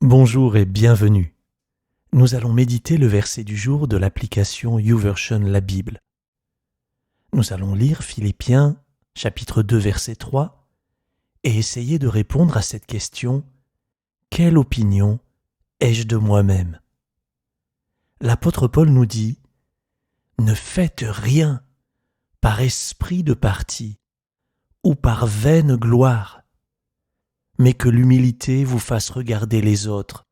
Bonjour et bienvenue. Nous allons méditer le verset du jour de l'application YouVersion la Bible. Nous allons lire Philippiens chapitre 2 verset 3 et essayer de répondre à cette question: quelle opinion ai-je de moi-même? L'apôtre Paul nous dit: ne faites rien par esprit de parti ou par vaine gloire, mais que l'humilité vous fasse regarder les autres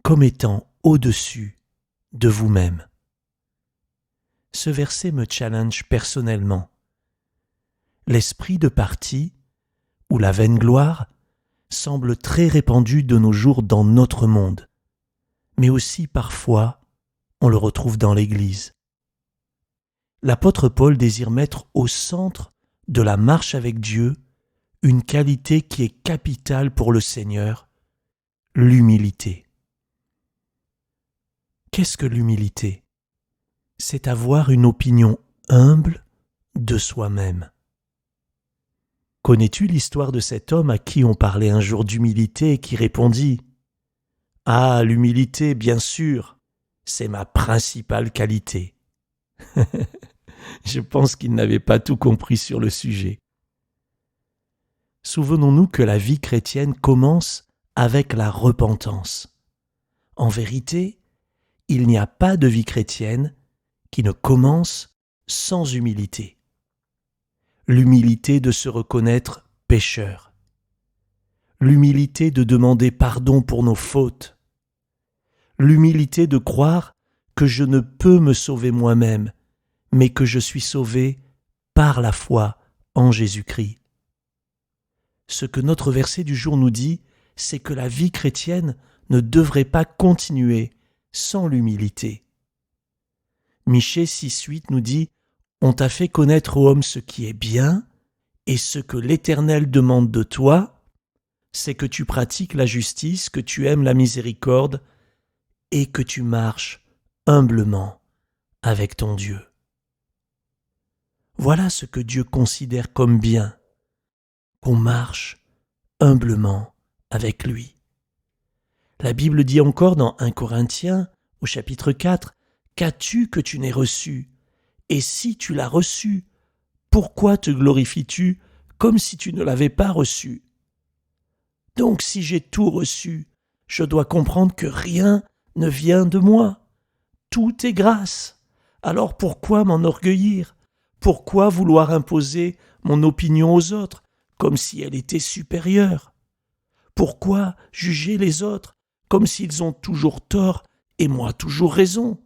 comme étant au-dessus de vous-même. Ce verset me challenge personnellement. L'esprit de parti ou la vaine gloire semble très répandu de nos jours dans notre monde, mais aussi parfois on le retrouve dans l'Église. L'apôtre Paul désire mettre au centre de la marche avec Dieu une qualité qui est capitale pour le Seigneur: l'humilité. Qu'est-ce que l'humilité? C'est avoir une opinion humble de soi-même. Connais-tu l'histoire de cet homme à qui on parlait un jour d'humilité et qui répondit: « Ah, l'humilité, bien sûr, c'est ma principale qualité. » Je pense qu'il n'avait pas tout compris sur le sujet. Souvenons-nous que la vie chrétienne commence avec la repentance. En vérité, il n'y a pas de vie chrétienne qui ne commence sans humilité. L'humilité de se reconnaître pécheur. L'humilité de demander pardon pour nos fautes. L'humilité de croire que je ne peux me sauver moi-même, mais que je suis sauvé par la foi en Jésus-Christ. Ce que notre verset du jour nous dit, c'est que la vie chrétienne ne devrait pas continuer sans l'humilité. Michée 6,8 nous dit: « On t'a fait connaître ô homme ce qui est bien, et ce que l'Éternel demande de toi, c'est que tu pratiques la justice, que tu aimes la miséricorde, et que tu marches humblement avec ton Dieu. » Voilà ce que Dieu considère comme bien, qu'on marche humblement avec lui. La Bible dit encore dans 1 Corinthiens, au chapitre 4, « Qu'as-tu que tu n'aies reçu? Et si tu l'as reçu, pourquoi te glorifies-tu comme si tu ne l'avais pas reçu? Donc si j'ai tout reçu, je dois comprendre que rien ne vient de moi. Tout est grâce. Alors pourquoi m'enorgueillir? Pourquoi vouloir imposer mon opinion aux autres comme si elle était supérieure? Pourquoi juger les autres comme s'ils ont toujours tort et moi toujours raison?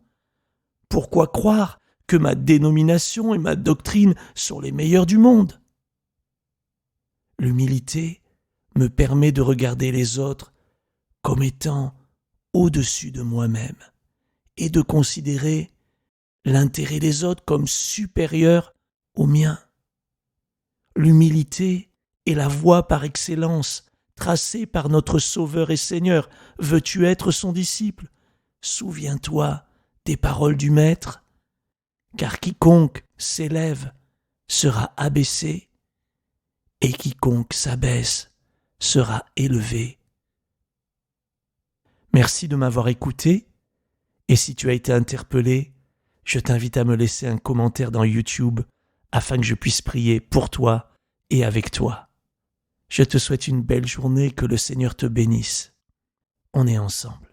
Pourquoi croire que ma dénomination et ma doctrine sont les meilleures du monde? L'humilité me permet de regarder les autres comme étant au-dessus de moi-même et de considérer l'intérêt des autres comme supérieur au mien. L'humilité est la voie par excellence tracée par notre Sauveur et Seigneur. Veux-tu être son disciple? Souviens-toi des paroles du Maître, car quiconque s'élève sera abaissé, et quiconque s'abaisse sera élevé. Merci de m'avoir écouté, et si tu as été interpellé, je t'invite à me laisser un commentaire dans YouTube afin que je puisse prier pour toi et avec toi. Je te souhaite une belle journée, que le Seigneur te bénisse. On est ensemble.